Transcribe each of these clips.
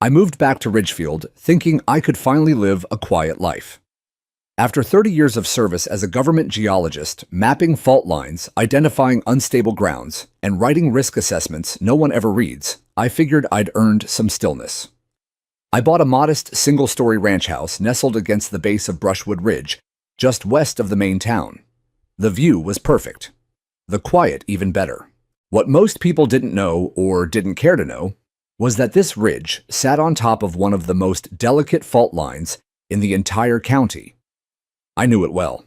I moved back to Ridgefield, thinking I could finally live a quiet life. After 30 years of service as a government geologist, mapping fault lines, identifying unstable grounds, and writing risk assessments no one ever reads, I figured I'd earned some stillness. I bought a modest single-story ranch house nestled against the base of Brushwood Ridge, just west of the main town. The view was perfect. The quiet even better. What most people didn't know, or didn't care to know, was that this ridge sat on top of one of the most delicate fault lines in the entire county. I knew it well.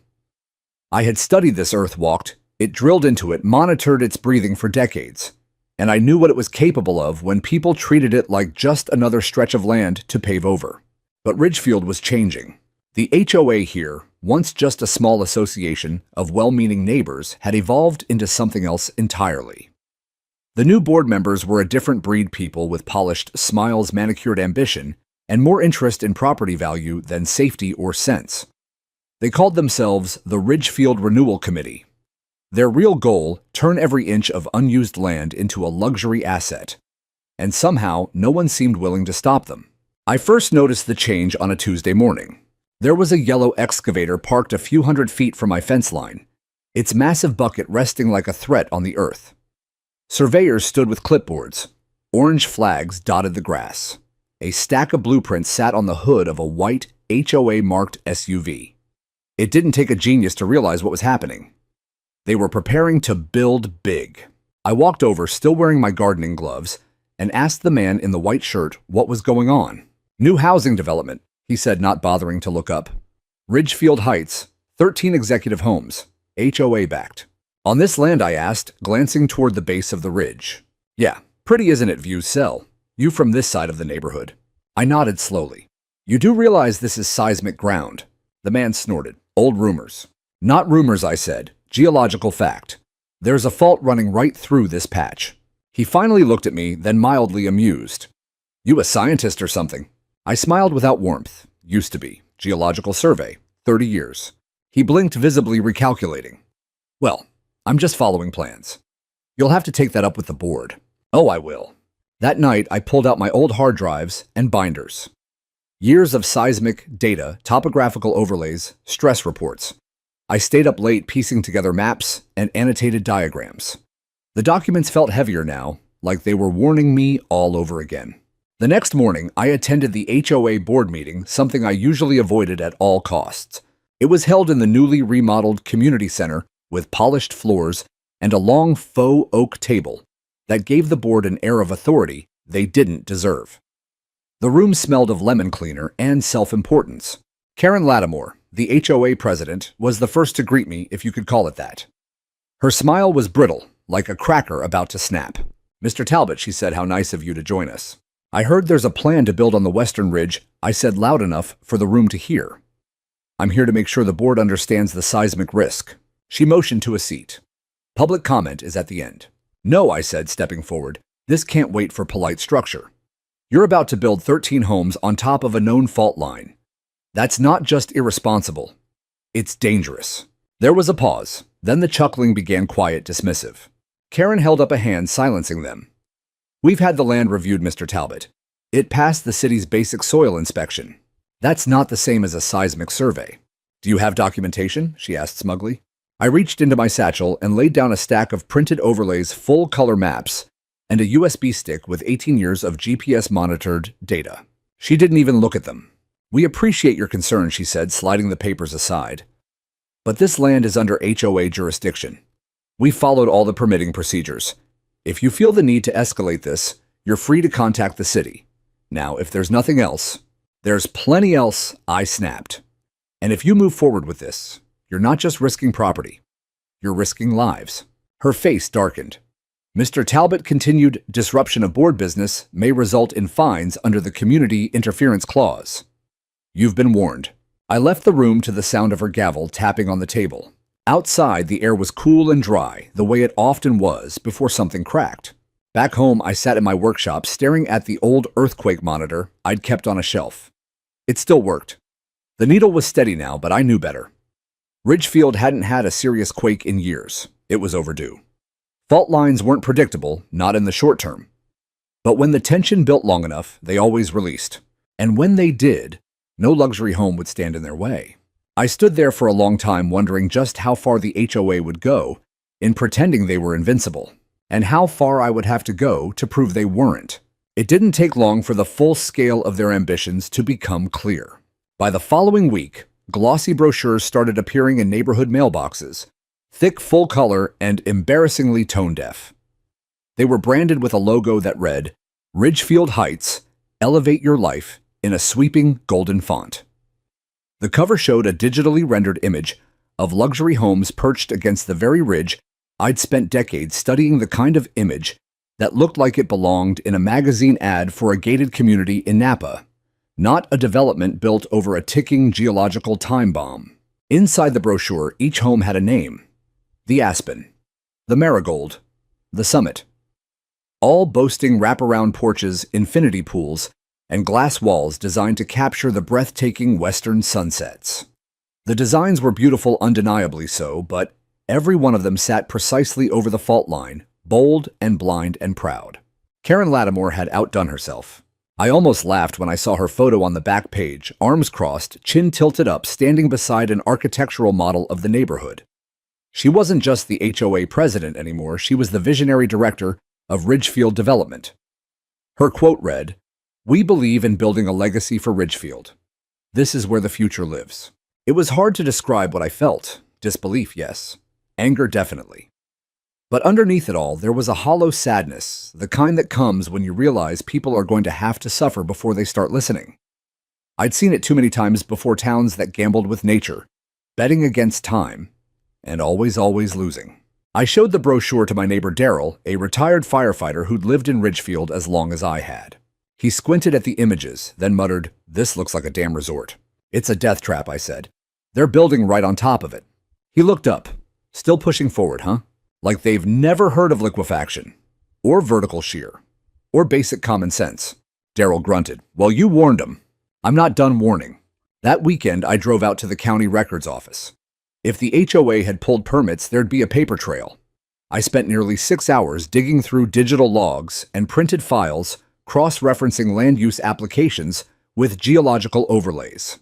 I had studied this earth walked, it drilled into it, monitored its breathing for decades, and I knew what it was capable of when people treated it like just another stretch of land to pave over. But Ridgefield was changing. The HOA here, once just a small association of well-meaning neighbors, had evolved into something else entirely. The new board members were a different breed, people with polished smiles, manicured ambition, and more interest in property value than safety or sense. They called themselves the Ridgefield Renewal Committee. Their real goal, turn every inch of unused land into a luxury asset. And somehow, no one seemed willing to stop them. I first noticed the change on a Tuesday morning. There was a yellow excavator parked a few hundred feet from my fence line, its massive bucket resting like a threat on the earth. Surveyors stood with clipboards. Orange flags dotted the grass. A stack of blueprints sat on the hood of a white HOA-marked SUV. It didn't take a genius to realize what was happening. They were preparing to build big. I walked over, still wearing my gardening gloves, and asked the man in the white shirt what was going on. New housing development, he said, not bothering to look up. Ridgefield Heights, 13 executive homes, HOA-backed. On this land, I asked, glancing toward the base of the ridge. Yeah, pretty isn't it, views sell. You from this side of the neighborhood. I nodded slowly. You do realize this is seismic ground? The man snorted. Old rumors. Not rumors, I said. Geological fact. There's a fault running right through this patch. He finally looked at me, then mildly amused. You a scientist or something? I smiled without warmth. Used to be. Geological survey. 30 years. He blinked, visibly recalculating. Well, I'm just following plans. You'll have to take that up with the board. Oh, I will. That night, I pulled out my old hard drives and binders. Years of seismic data, topographical overlays, stress reports. I stayed up late piecing together maps and annotated diagrams. The documents felt heavier now, like they were warning me all over again. The next morning, I attended the HOA board meeting, something I usually avoided at all costs. It was held in the newly remodeled community center with polished floors and a long faux oak table that gave the board an air of authority they didn't deserve. The room smelled of lemon cleaner and self-importance. Karen Lattimore, the HOA president, was the first to greet me, if you could call it that. Her smile was brittle, like a cracker about to snap. Mr. Talbot, she said, how nice of you to join us. I heard there's a plan to build on the western ridge, I said loud enough for the room to hear. I'm here to make sure the board understands the seismic risk. She motioned to a seat. Public comment is at the end. No, I said, stepping forward. This can't wait for polite structure. You're about to build 13 homes on top of a known fault line. That's not just irresponsible. It's dangerous. There was a pause. Then the chuckling began, quiet, dismissive. Karen held up a hand, silencing them. We've had the land reviewed, Mr. Talbot. It passed the city's basic soil inspection. That's not the same as a seismic survey. Do you have documentation? She asked smugly. I reached into my satchel and laid down a stack of printed overlays, full-color maps, and a USB stick with 18 years of GPS-monitored data. She didn't even look at them. We appreciate your concern, she said, sliding the papers aside. But this land is under HOA jurisdiction. We followed all the permitting procedures. If you feel the need to escalate this, you're free to contact the city. Now, if there's nothing else, there's plenty else, I snapped. And if you move forward with this, you're not just risking property. You're risking lives. Her face darkened. Mr. Talbot continued, disruption of board business may result in fines under the Community Interference Clause. You've been warned. I left the room to the sound of her gavel tapping on the table. Outside, the air was cool and dry, the way it often was before something cracked. Back home, I sat in my workshop staring at the old earthquake monitor I'd kept on a shelf. It still worked. The needle was steady now, but I knew better. Ridgefield hadn't had a serious quake in years. It was overdue. Fault lines weren't predictable, not in the short term. But when the tension built long enough, they always released. And when they did, no luxury home would stand in their way. I stood there for a long time wondering just how far the HOA would go in pretending they were invincible, and how far I would have to go to prove they weren't. It didn't take long for the full scale of their ambitions to become clear. By the following week, glossy brochures started appearing in neighborhood mailboxes, thick, full color, and embarrassingly tone-deaf. They were branded with a logo that read, "Ridgefield Heights, Elevate Your Life," in a sweeping golden font. The cover showed a digitally rendered image of luxury homes perched against the very ridge I'd spent decades studying, the kind of image that looked like it belonged in a magazine ad for a gated community in Napa, not a development built over a ticking geological time bomb. Inside the brochure, each home had a name: the Aspen, the Marigold, the Summit, all boasting wraparound porches, infinity pools, and glass walls designed to capture the breathtaking western sunsets. The designs were beautiful, undeniably so, but every one of them sat precisely over the fault line, bold and blind and proud. Karen Lattimore had outdone herself. I almost laughed when I saw her photo on the back page, arms crossed, chin tilted up, standing beside an architectural model of the neighborhood. She wasn't just the HOA president anymore, she was the visionary director of Ridgefield Development. Her quote read, "We believe in building a legacy for Ridgefield. This is where the future lives." It was hard to describe what I felt. Disbelief, yes. Anger, definitely. But underneath it all, there was a hollow sadness, the kind that comes when you realize people are going to have to suffer before they start listening. I'd seen it too many times before, towns that gambled with nature, betting against time, and always losing. I showed the brochure to my neighbor Daryl, a retired firefighter who'd lived in Ridgefield as long as I had. He squinted at the images, then muttered, "This looks like a damn resort." "It's a death trap," I said. "They're building right on top of it." He looked up. "Still pushing forward, huh? Like they've never heard of liquefaction, or vertical shear, or basic common sense." Daryl grunted. "Well, you warned them." "I'm not done warning." That weekend, I drove out to the county records office. If the HOA had pulled permits, there'd be a paper trail. I spent nearly 6 hours digging through digital logs and printed files, cross-referencing land use applications with geological overlays.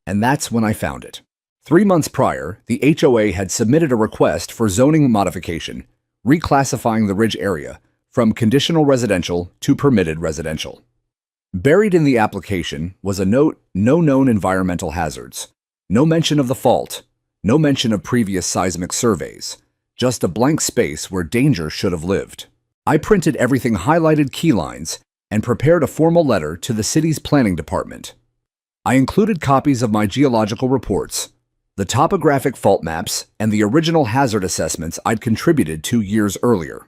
And that's when I found it. 3 months prior, the HOA had submitted a request for zoning modification, reclassifying the ridge area from conditional residential to permitted residential. Buried in the application was a note: no known environmental hazards, no mention of the fault, no mention of previous seismic surveys, just a blank space where danger should have lived. I printed everything, highlighted key lines, and prepared a formal letter to the city's planning department. I included copies of my geological reports, the topographic fault maps, and the original hazard assessments I'd contributed 2 years earlier.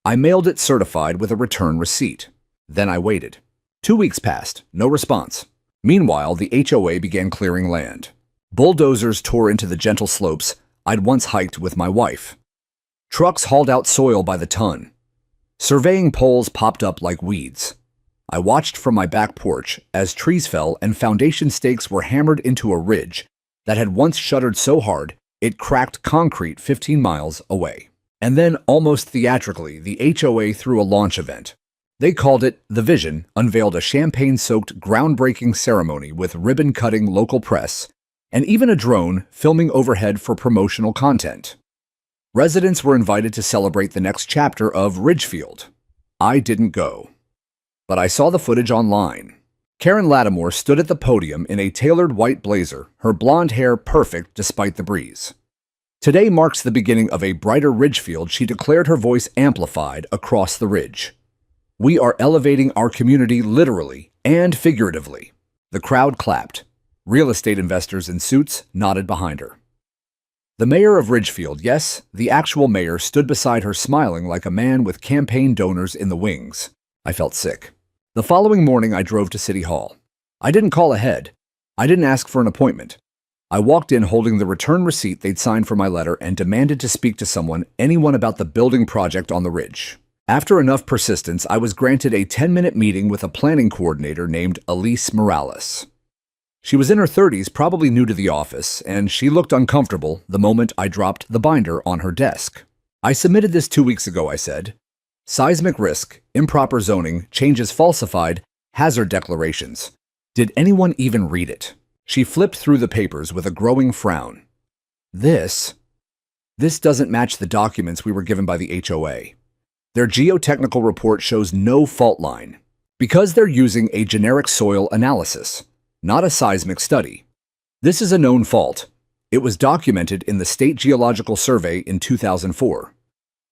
I mailed it certified with a return receipt. Then I waited. 2 weeks passed, no response. Meanwhile, the HOA began clearing land. Bulldozers tore into the gentle slopes I'd once hiked with my wife. Trucks hauled out soil by the ton. Surveying poles popped up like weeds. I watched from my back porch as trees fell and foundation stakes were hammered into a ridge that had once shuddered so hard it cracked concrete 15 miles away. And then, almost theatrically, the HOA threw a launch event. They called it The Vision, unveiled a champagne-soaked, groundbreaking ceremony with ribbon-cutting local press, and even a drone filming overhead for promotional content. Residents were invited to celebrate the next chapter of Ridgefield. I didn't go, but I saw the footage online. Karen Lattimore stood at the podium in a tailored white blazer, her blonde hair perfect despite the breeze. "Today marks the beginning of a brighter Ridgefield," she declared, her voice amplified across the ridge. "We are elevating our community literally and figuratively." The crowd clapped. Real estate investors in suits nodded behind her. The mayor of Ridgefield, yes, the actual mayor, stood beside her, smiling like a man with campaign donors in the wings. I felt sick. The following morning, I drove to City Hall. I didn't call ahead. I didn't ask for an appointment. I walked in holding the return receipt they'd signed for my letter and demanded to speak to someone, anyone, about the building project on the ridge. After enough persistence, I was granted a 10-minute meeting with a planning coordinator named Elise Morales. She was in her 30s, probably new to the office, and she looked uncomfortable the moment I dropped the binder on her desk. "I submitted this 2 weeks ago," I said. Seismic risk, improper zoning, changes falsified, hazard declarations. Did anyone even read it? She flipped through the papers with a growing frown. This doesn't match the documents we were given by the HOA. Their geotechnical report shows no fault line, because they're using a generic soil analysis, not a seismic study. This is a known fault. It was documented in the State Geological Survey in 2004.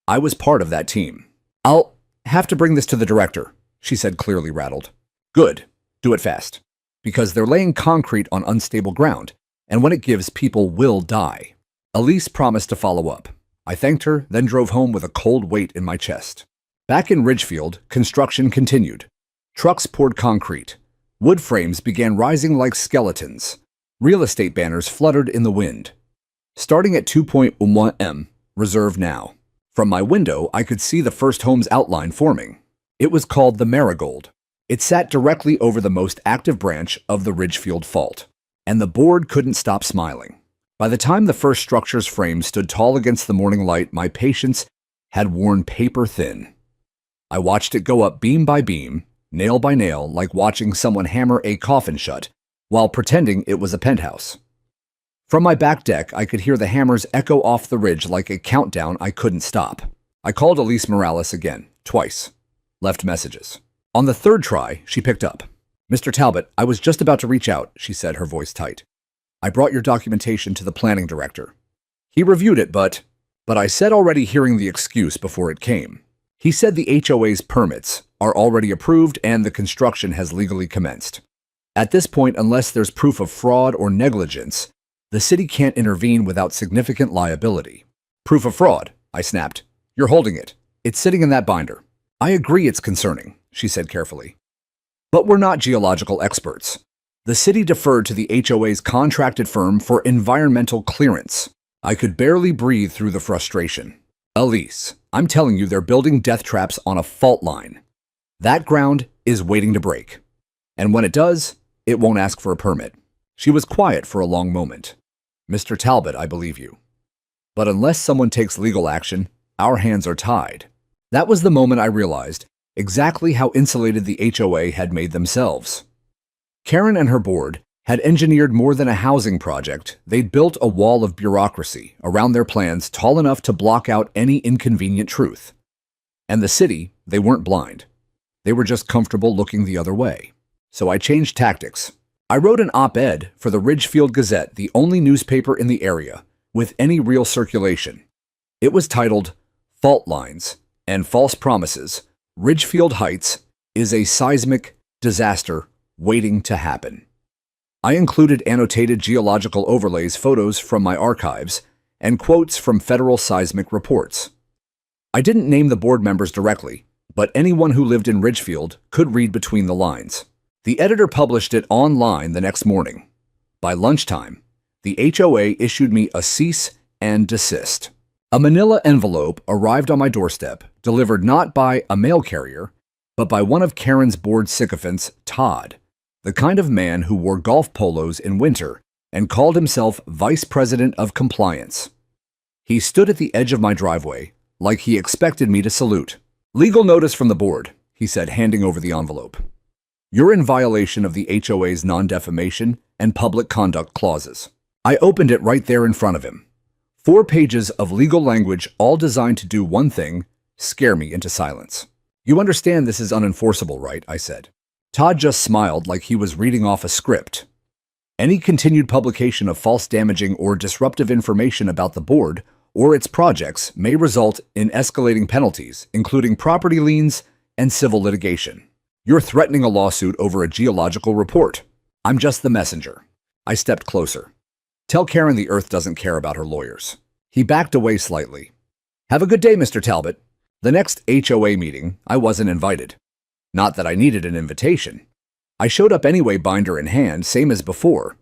I was part of that team. I'll have to bring this to the director, she said, clearly rattled. Good. Do it fast. Because they're laying concrete on unstable ground, and when it gives, people will die. Elise promised to follow up. I thanked her, then drove home with a cold weight in my chest. Back in Ridgefield, construction continued. Trucks poured concrete. Wood frames began rising like skeletons. Real estate banners fluttered in the wind. Starting at 2.1 m, reserve now. From my window, I could see the first home's outline forming. It was called the Marigold. It sat directly over the most active branch of the Ridgefield Fault, and the board couldn't stop smiling. By the time the first structure's frame stood tall against the morning light, my patience had worn paper thin. I watched it go up beam by beam, nail by nail, like watching someone hammer a coffin shut, while pretending it was a penthouse. From my back deck, I could hear the hammers echo off the ridge like a countdown I couldn't stop. I called Elise Morales again, twice. Left messages. On the third try, she picked up. Mr. Talbot, I was just about to reach out, she said, her voice tight. I brought your documentation to the planning director. He reviewed it, but I said already, hearing the excuse before it came. He said the HOA's permits are already approved and the construction has legally commenced. At this point, unless there's proof of fraud or negligence, the city can't intervene without significant liability. Proof of fraud, I snapped. You're holding it. It's sitting in that binder. I agree it's concerning, she said carefully. But we're not geological experts. The city deferred to the HOA's contracted firm for environmental clearance. I could barely breathe through the frustration. Elise, I'm telling you, they're building death traps on a fault line. That ground is waiting to break. And when it does, it won't ask for a permit. She was quiet for a long moment. Mr. Talbot, I believe you. But unless someone takes legal action, our hands are tied. That was the moment I realized exactly how insulated the HOA had made themselves. Karen and her board had engineered more than a housing project. They'd built a wall of bureaucracy around their plans tall enough to block out any inconvenient truth. And the city, they weren't blind. They were just comfortable looking the other way. So I changed tactics. I wrote an op-ed for the Ridgefield Gazette, the only newspaper in the area with any real circulation. It was titled, Fault Lines and False Promises. Ridgefield Heights is a seismic disaster waiting to happen. I included annotated geological overlays, photos from my archives, and quotes from federal seismic reports. I didn't name the board members directly, but anyone who lived in Ridgefield could read between the lines. The editor published it online the next morning. By lunchtime, the HOA issued me a cease and desist. A manila envelope arrived on my doorstep, delivered not by a mail carrier, but by one of Karen's board sycophants, Todd, the kind of man who wore golf polos in winter and called himself Vice President of Compliance. He stood at the edge of my driveway, like he expected me to salute. Legal notice from the board, he said, handing over the envelope. You're in violation of the HOA's non-defamation and public conduct clauses. I opened it right there in front of him. 4 pages of legal language, all designed to do one thing, scare me into silence. You understand this is unenforceable, right? I said. Todd just smiled like he was reading off a script. Any continued publication of false, damaging, or disruptive information about the board or its projects may result in escalating penalties, including property liens and civil litigation. You're threatening a lawsuit over a geological report. I'm just the messenger. I stepped closer. Tell Karen the earth doesn't care about her lawyers. He backed away slightly. Have a good day, Mr. Talbot. The next HOA meeting, I wasn't invited. Not that I needed an invitation. I showed up anyway, binder in hand, same as before.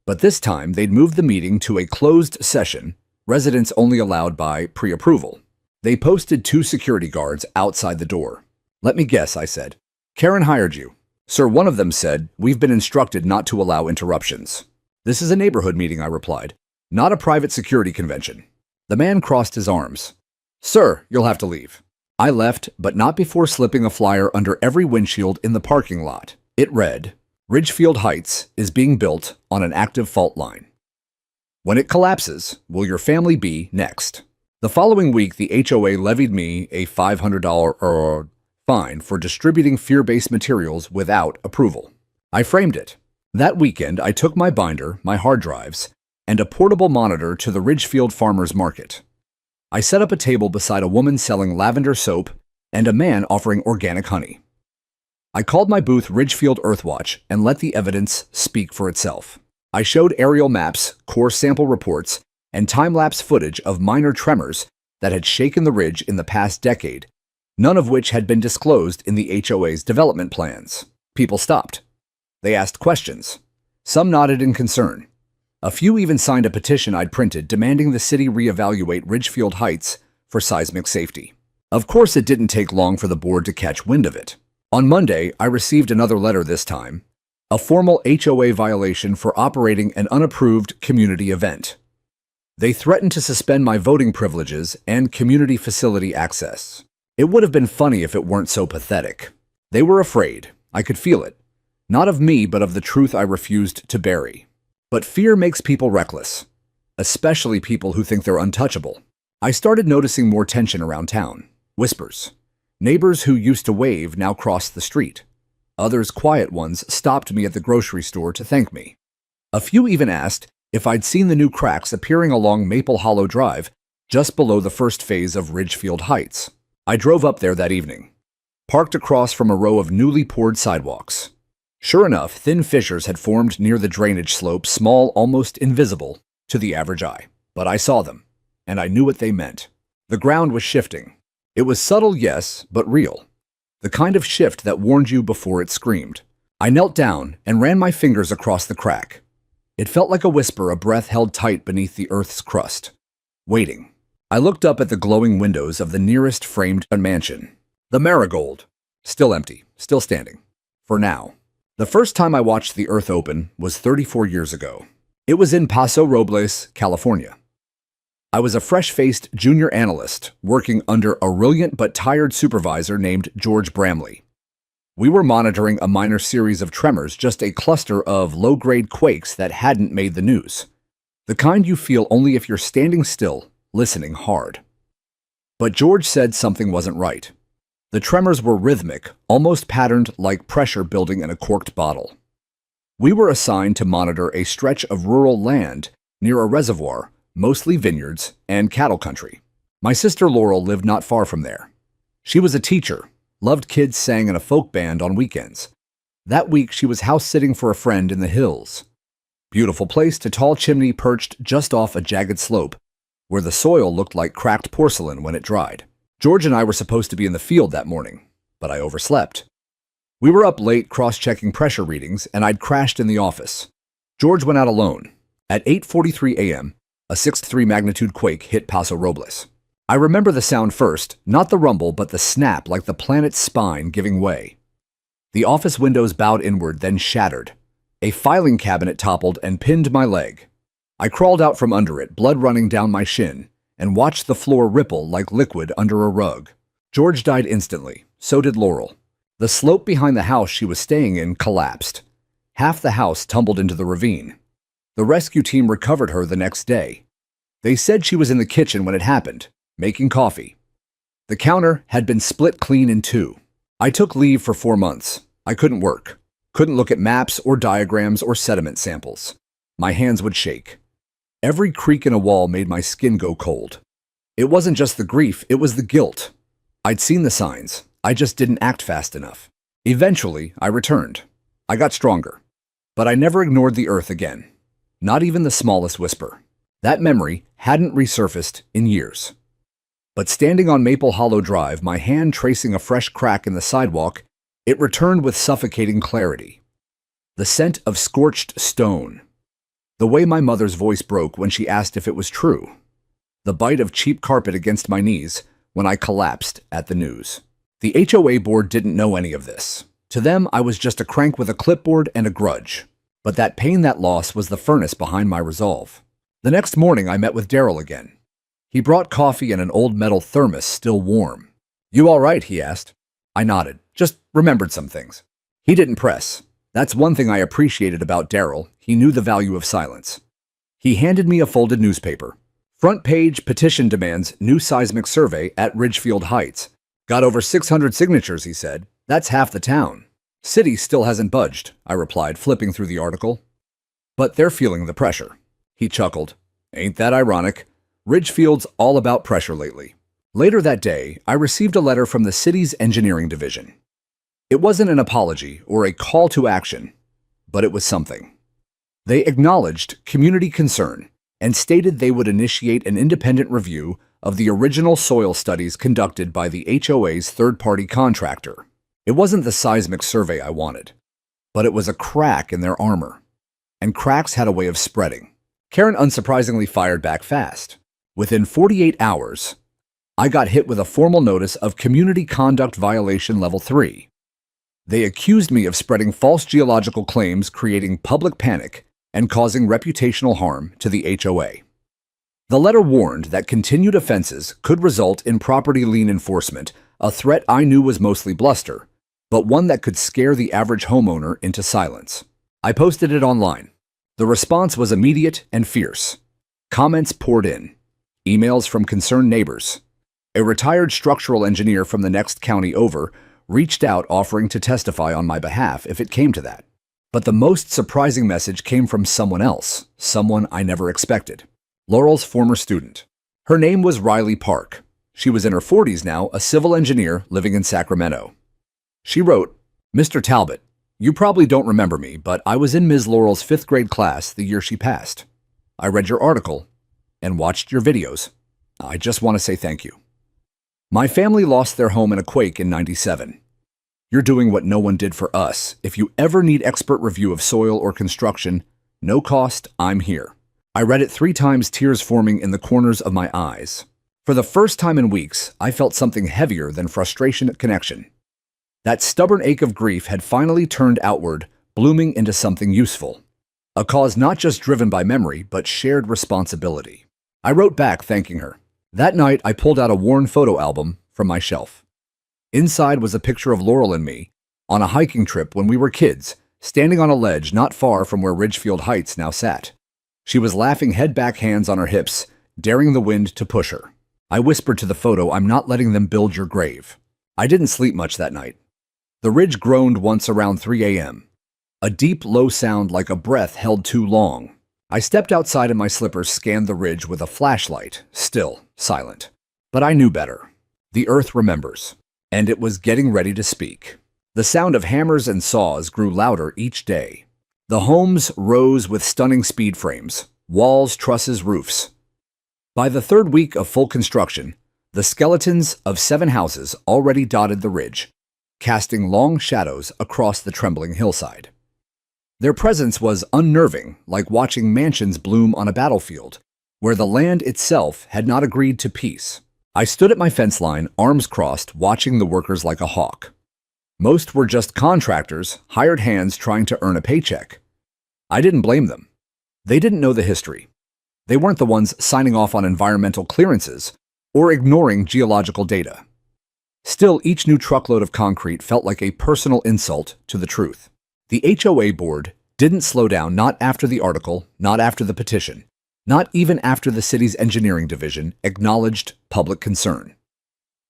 But this time, they'd moved the meeting to a closed session, residents only allowed by pre-approval. They posted 2 security guards outside the door. Let me guess, I said. Karen hired you. Sir, one of them said, we've been instructed not to allow interruptions. This is a neighborhood meeting, I replied, not a private security convention. The man crossed his arms. Sir, you'll have to leave. I left, but not before slipping a flyer under every windshield in the parking lot. It read, "Ridgefield Heights is being built on an active fault line. When it collapses, will your family be next?" The following week, the HOA levied me a $500 fine for distributing fear-based materials without approval. I framed it. That weekend, I took my binder, my hard drives, and a portable monitor to the Ridgefield Farmers Market. I set up a table beside a woman selling lavender soap and a man offering organic honey. I called my booth Ridgefield Earthwatch and let the evidence speak for itself. I showed aerial maps, core sample reports, and time-lapse footage of minor tremors that had shaken the ridge in the past decade, none of which had been disclosed in the HOA's development plans. People stopped. They asked questions. Some nodded in concern. A few even signed a petition I'd printed demanding the city reevaluate Ridgefield Heights for seismic safety. Of course, it didn't take long for the board to catch wind of it. On Monday, I received another letter this time, a formal HOA violation for operating an unapproved community event. They threatened to suspend my voting privileges and community facility access. It would have been funny if it weren't so pathetic. They were afraid. I could feel it. Not of me, but of the truth I refused to bury. But fear makes people reckless, especially people who think they're untouchable. I started noticing more tension around town. Whispers. Neighbors who used to wave now crossed the street. Others, quiet ones, stopped me at the grocery store to thank me. A few even asked if I'd seen the new cracks appearing along Maple Hollow Drive, just below the first phase of Ridgefield Heights. I drove up there that evening, parked across from a row of newly poured sidewalks. Sure enough, thin fissures had formed near the drainage slope, small, almost invisible to the average eye. But I saw them, and I knew what they meant. The ground was shifting. It was subtle, yes, but real. The kind of shift that warned you before it screamed. I knelt down and ran my fingers across the crack. It felt like a whisper, a breath held tight beneath the earth's crust. Waiting. I looked up at the glowing windows of the nearest framed mansion. The Marigold. Still empty, still standing. For now. The first time I watched the earth open was 34 years ago. It was in Paso Robles, California. I was a fresh-faced junior analyst working under a brilliant but tired supervisor named George Bramley. We were monitoring a minor series of tremors, just a cluster of low-grade quakes that hadn't made the news. The kind you feel only if you're standing still, listening hard. But George said something wasn't right. The tremors were rhythmic, almost patterned like pressure building in a corked bottle. We were assigned to monitor a stretch of rural land near a reservoir, mostly vineyards and cattle country. My sister Laurel lived not far from there. She was a teacher, loved kids, sang in a folk band on weekends. That week, she was house-sitting for a friend in the hills. Beautiful place, a tall chimney perched just off a jagged slope, where the soil looked like cracked porcelain when it dried. George and I were supposed to be in the field that morning, but I overslept. We were up late cross-checking pressure readings, and I'd crashed in the office. George went out alone. At 8:43 a.m., a 6.3 magnitude quake hit Paso Robles. I remember the sound first, not the rumble, but the snap like the planet's spine giving way. The office windows bowed inward, then shattered. A filing cabinet toppled and pinned my leg. I crawled out from under it, blood running down my shin, and watched the floor ripple like liquid under a rug. George died instantly. So did Laurel. The slope behind the house she was staying in collapsed. Half the house tumbled into the ravine. The rescue team recovered her the next day. They said she was in the kitchen when it happened, making coffee. The counter had been split clean in two. I took leave for 4 months. I couldn't work. Couldn't look at maps or diagrams or sediment samples. My hands would shake. Every creak in a wall made my skin go cold. It wasn't just the grief, it was the guilt. I'd seen the signs. I just didn't act fast enough. Eventually, I returned. I got stronger. But I never ignored the earth again. Not even the smallest whisper. That memory hadn't resurfaced in years. But standing on Maple Hollow Drive, my hand tracing a fresh crack in the sidewalk, it returned with suffocating clarity. The scent of scorched stone. The way my mother's voice broke when she asked if it was true. The bite of cheap carpet against my knees when I collapsed at the news. The HOA board didn't know any of this. To them, I was just a crank with a clipboard and a grudge. But that pain, that loss, was the furnace behind my resolve. The next morning, I met with Daryl again. He brought coffee and an old metal thermos, still warm. "You all right?" he asked. I nodded, just remembered some things. He didn't press. That's one thing I appreciated about Daryl. He knew the value of silence. He handed me a folded newspaper. "Front page petition demands new seismic survey at Ridgefield Heights. Got over 600 signatures," he said. "That's half the town." "City still hasn't budged," I replied, flipping through the article. "But they're feeling the pressure." He chuckled. "Ain't that ironic? Ridgefield's all about pressure lately." Later that day, I received a letter from the city's engineering division. It wasn't an apology or a call to action, but it was something. They acknowledged community concern and stated they would initiate an independent review of the original soil studies conducted by the HOA's third-party contractor. It wasn't the seismic survey I wanted, but it was a crack in their armor. And cracks had a way of spreading. Karen unsurprisingly fired back fast. Within 48 hours, I got hit with a formal notice of Community Conduct Violation Level 3. They accused me of spreading false geological claims, creating public panic, and causing reputational harm to the HOA. The letter warned that continued offenses could result in property lien enforcement, a threat I knew was mostly bluster, but one that could scare the average homeowner into silence. I posted it online. The response was immediate and fierce. Comments poured in. Emails from concerned neighbors. A retired structural engineer from the next county over reached out offering to testify on my behalf if it came to that. But the most surprising message came from someone else, someone I never expected. Laurel's former student. Her name was Riley Park. She was in her 40s now, a civil engineer living in Sacramento. She wrote, "Mr. Talbot, you probably don't remember me, but I was in Ms. Laurel's 5th grade class the year she passed. I read your article and watched your videos. I just want to say thank you. My family lost their home in a quake in '97. You're doing what no one did for us. If you ever need expert review of soil or construction, no cost, I'm here." I read it 3 times, tears forming in the corners of my eyes. For the first time in weeks, I felt something heavier than frustration at connection. That stubborn ache of grief had finally turned outward, blooming into something useful. A cause not just driven by memory, but shared responsibility. I wrote back thanking her. That night, I pulled out a worn photo album from my shelf. Inside was a picture of Laurel and me on a hiking trip when we were kids, standing on a ledge not far from where Ridgefield Heights now sat. She was laughing, head back, hands on her hips, daring the wind to push her. I whispered to the photo, "I'm not letting them build your grave." I didn't sleep much that night. The ridge groaned once around 3 a.m. A deep, low sound like a breath held too long. I stepped outside in my slippers, scanned the ridge with a flashlight, still, silent. But I knew better. The earth remembers. And it was getting ready to speak. The sound of hammers and saws grew louder each day. The homes rose with stunning speed frames, walls, trusses, roofs. By the 3rd week of full construction, the skeletons of 7 houses already dotted the ridge, casting long shadows across the trembling hillside. Their presence was unnerving, like watching mansions bloom on a battlefield, where the land itself had not agreed to peace. I stood at my fence line, arms crossed, watching the workers like a hawk. Most were just contractors, hired hands trying to earn a paycheck. I didn't blame them. They didn't know the history. They weren't the ones signing off on environmental clearances or ignoring geological data. Still, each new truckload of concrete felt like a personal insult to the truth. The HOA board didn't slow down, not after the article, not after the petition. Not even after the city's engineering division acknowledged public concern.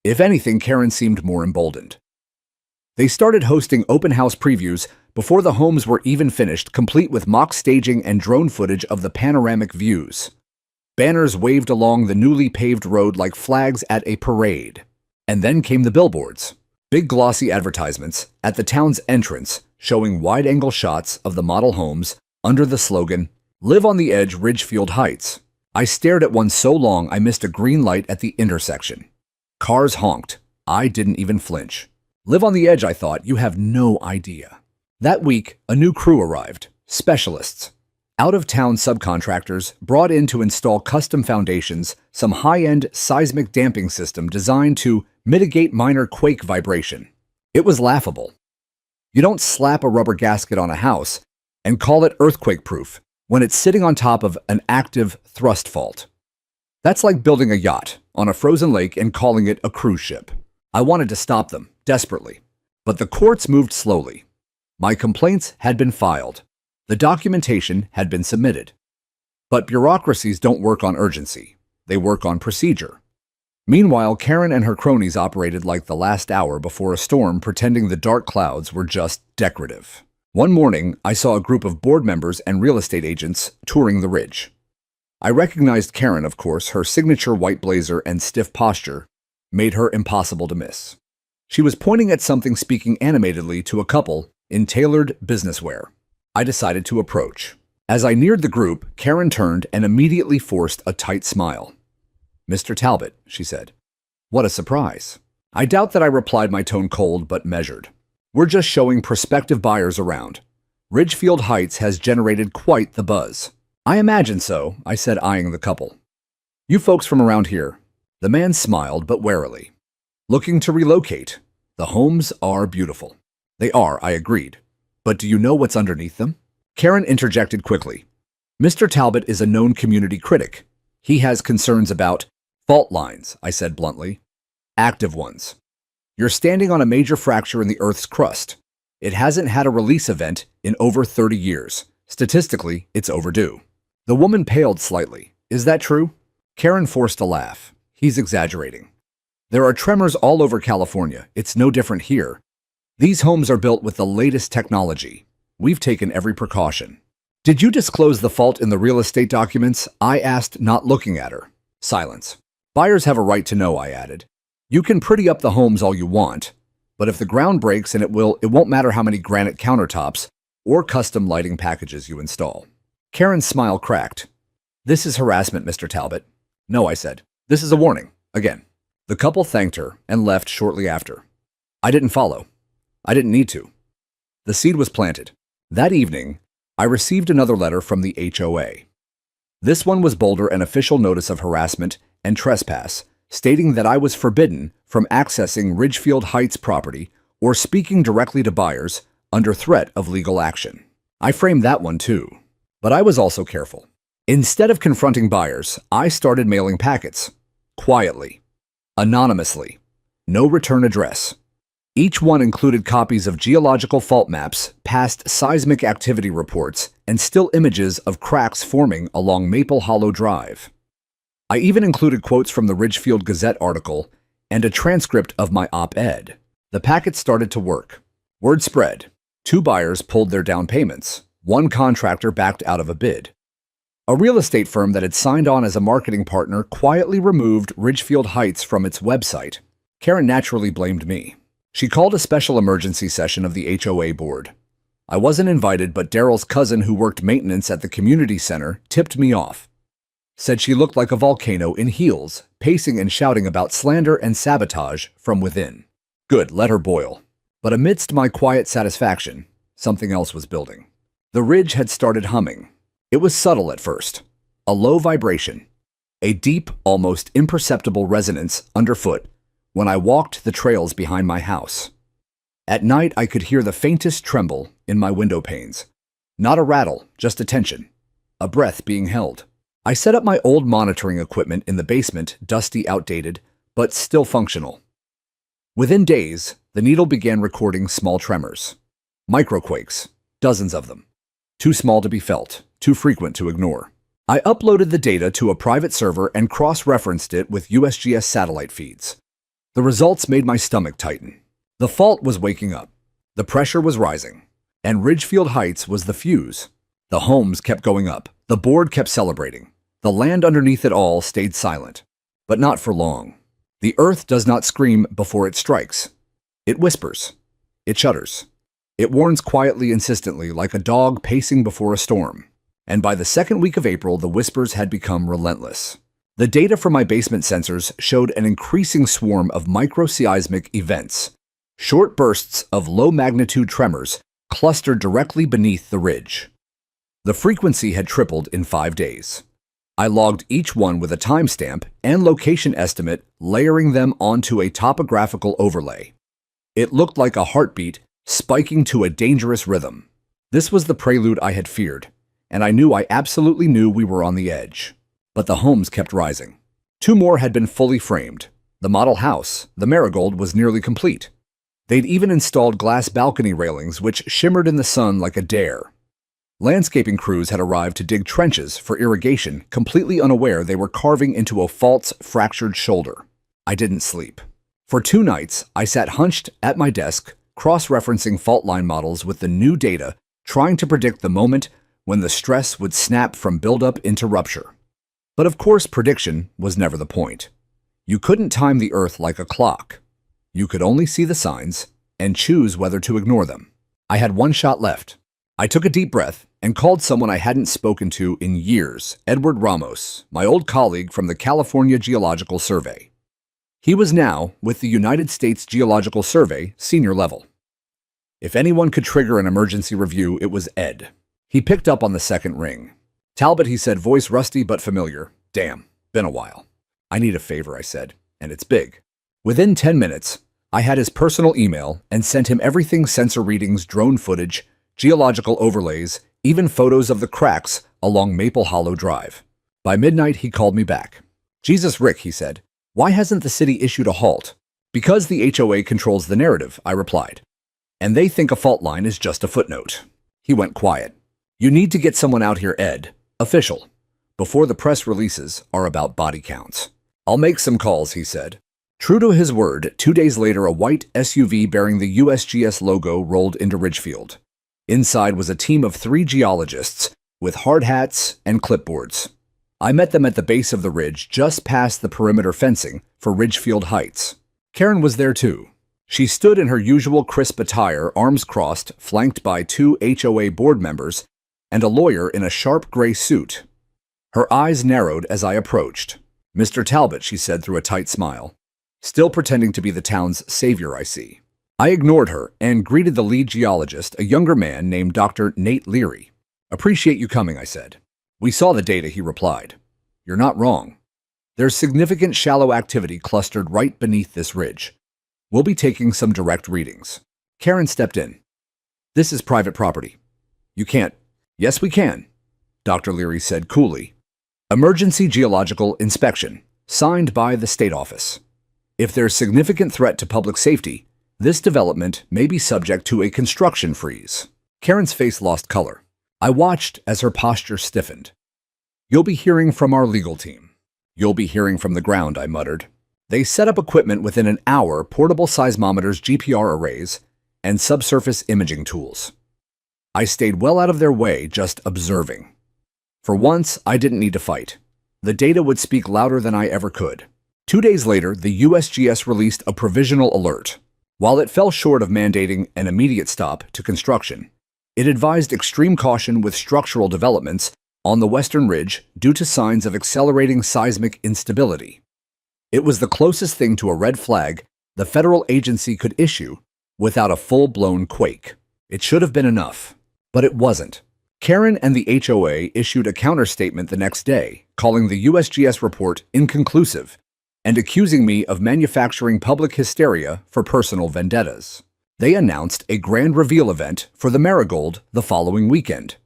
If anything, Karen seemed more emboldened. They started hosting open house previews before the homes were even finished, complete with mock staging and drone footage of the panoramic views. Banners waved along the newly paved road like flags at a parade. And then came the billboards. Big glossy advertisements at the town's entrance showing wide-angle shots of the model homes under the slogan, "Live on the Edge, Ridgefield Heights." I stared at one so long I missed a green light at the intersection. Cars honked. I didn't even flinch. Live on the edge, I thought. You have no idea. That week, a new crew arrived. Specialists. Out-of-town subcontractors brought in to install custom foundations, some high-end seismic damping system designed to mitigate minor quake vibration. It was laughable. You don't slap a rubber gasket on a house and call it earthquake-proof when it's sitting on top of an active thrust fault. That's like building a yacht on a frozen lake and calling it a cruise ship. I wanted to stop them, desperately. But the courts moved slowly. My complaints had been filed. The documentation had been submitted. But bureaucracies don't work on urgency. They work on procedure. Meanwhile, Karen and her cronies operated like the last hour before a storm, pretending the dark clouds were just decorative. One morning, I saw a group of board members and real estate agents touring the ridge. I recognized Karen, of course. Her signature white blazer and stiff posture made her impossible to miss. She was pointing at something, speaking animatedly to a couple in tailored business wear. I decided to approach. As I neared the group, Karen turned and immediately forced a tight smile. "Mr. Talbot," she said. What a surprise. I doubt that I replied, my tone cold but measured. "We're just showing prospective buyers around. Ridgefield Heights has generated quite the buzz." "I imagine so," I said, eyeing the couple. "You folks from around here?" The man smiled, but warily. "Looking to relocate? The homes are beautiful." "They are," I agreed. "But do you know what's underneath them?" Karen interjected quickly. "Mr. Talbot is a known community critic. He has concerns about fault lines," I said bluntly. "Active ones. You're standing on a major fracture in the Earth's crust. It hasn't had a release event in over 30 years. Statistically, it's overdue." The woman paled slightly. "Is that true?" Karen forced a laugh. "He's exaggerating. There are tremors all over California. It's no different here. These homes are built with the latest technology. We've taken every precaution." "Did you disclose the fault in the real estate documents?" I asked, not looking at her. Silence. "Buyers have a right to know," I added. "You can pretty up the homes all you want, but if the ground breaks, and it won't matter how many granite countertops or custom lighting packages you install." Karen's smile cracked. "This is harassment, Mr. Talbot." "No," I said. "This is a warning. Again." The couple thanked her and left shortly after. I didn't follow. I didn't need to. The seed was planted. That evening, I received another letter from the HOA. This one was bolder, an official notice of harassment and trespass, stating that I was forbidden from accessing Ridgefield Heights property or speaking directly to buyers under threat of legal action. I framed that one too. But I was also careful. Instead of confronting buyers, I started mailing packets. Quietly. Anonymously. No return address. Each one included copies of geological fault maps, past seismic activity reports, and still images of cracks forming along Maple Hollow Drive. I even included quotes from the Ridgefield Gazette article and a transcript of my op-ed. The packet started to work. Word spread. 2 buyers pulled their down payments. 1 contractor backed out of a bid. A real estate firm that had signed on as a marketing partner quietly removed Ridgefield Heights from its website. Karen naturally blamed me. She called a special emergency session of the HOA board. I wasn't invited, but Daryl's cousin, who worked maintenance at the community center, tipped me off. Said she looked like a volcano in heels, pacing and shouting about slander and sabotage from within. Good, let her boil. But amidst my quiet satisfaction, something else was building. The ridge had started humming. It was subtle at first. A low vibration. A deep, almost imperceptible resonance underfoot when I walked the trails behind my house. At night, I could hear the faintest tremble in my window panes. Not a rattle, just a tension. A breath being held. I set up my old monitoring equipment in the basement, dusty, outdated, but still functional. Within days, the needle began recording small tremors. Microquakes, dozens of them. Too small to be felt, too frequent to ignore. I uploaded the data to a private server and cross-referenced it with USGS satellite feeds. The results made my stomach tighten. The fault was waking up. The pressure was rising. And Ridgefield Heights was the fuse. The homes kept going up. The board kept celebrating. The land underneath it all stayed silent. But not for long. The earth does not scream before it strikes. It whispers. It shudders. It warns quietly, insistently, like a dog pacing before a storm. And by the second week of April, the whispers had become relentless. The data from my basement sensors showed an increasing swarm of microseismic events. Short bursts of low-magnitude tremors clustered directly beneath the ridge. The frequency had tripled in 5 days. I logged each one with a timestamp and location estimate, layering them onto a topographical overlay. It looked like a heartbeat spiking to a dangerous rhythm. This was the prelude I had feared, and I absolutely knew we were on the edge. But the homes kept rising. 2 more had been fully framed. The model house, the Marigold, was nearly complete. They'd even installed glass balcony railings which shimmered in the sun like a dare. Landscaping crews had arrived to dig trenches for irrigation, completely unaware they were carving into a false, fractured shoulder. I didn't sleep. For 2 nights, I sat hunched at my desk, cross-referencing fault line models with the new data, trying to predict the moment when the stress would snap from buildup into rupture. But of course, prediction was never the point. You couldn't time the Earth like a clock. You could only see the signs and choose whether to ignore them. I had 1 shot left. I took a deep breath and called someone I hadn't spoken to in years, Edward Ramos, my old colleague from the California Geological Survey. He was now with the United States Geological Survey, senior level. If anyone could trigger an emergency review, it was Ed. He picked up on the second ring. "Talbot," he said, voice rusty but familiar. "Damn, been a while." "I need a favor," I said, "and it's big." Within 10 minutes, I had his personal email and sent him everything: sensor readings, drone footage, geological overlays, even photos of the cracks along Maple Hollow Drive. By midnight, he called me back. "Jesus, Rick," he said, "why hasn't the city issued a halt?" "Because the HOA controls the narrative," I replied. "And they think a fault line is just a footnote." He went quiet. "You need to get someone out here, Ed. Official. Before the press releases are about body counts." "I'll make some calls," he said. True to his word, 2 days later, a white SUV bearing the USGS logo rolled into Ridgefield. Inside was a team of 3 geologists with hard hats and clipboards. I met them at the base of the ridge just past the perimeter fencing for Ridgefield Heights. Karen was there too. She stood in her usual crisp attire, arms crossed, flanked by 2 HOA board members and a lawyer in a sharp gray suit. Her eyes narrowed as I approached. "Mr. Talbot," she said through a tight smile. "Still pretending to be the town's savior, I see." I ignored her and greeted the lead geologist, a younger man named Dr. Nate Leary. "Appreciate you coming," I said. "We saw the data," he replied. "You're not wrong. There's significant shallow activity clustered right beneath this ridge. We'll be taking some direct readings." Karen stepped in. "This is private property. You can't—" "Yes, we can," Dr. Leary said coolly. "Emergency geological inspection, signed by the state office. If there's significant threat to public safety, this development may be subject to a construction freeze." Karen's face lost color. I watched as her posture stiffened. "You'll be hearing from our legal team." "You'll be hearing from the ground," I muttered. They set up equipment within an hour, portable seismometers, GPR arrays, and subsurface imaging tools. I stayed well out of their way, just observing. For once, I didn't need to fight. The data would speak louder than I ever could. 2 days later, the USGS released a provisional alert. While it fell short of mandating an immediate stop to construction, it advised extreme caution with structural developments on the western ridge due to signs of accelerating seismic instability. It was the closest thing to a red flag the federal agency could issue without a full-blown quake. It should have been enough, but it wasn't. Karen and the HOA issued a counterstatement the next day, calling the USGS report inconclusive and accusing me of manufacturing public hysteria for personal vendettas. They announced a grand reveal event for the Marigold the following weekend.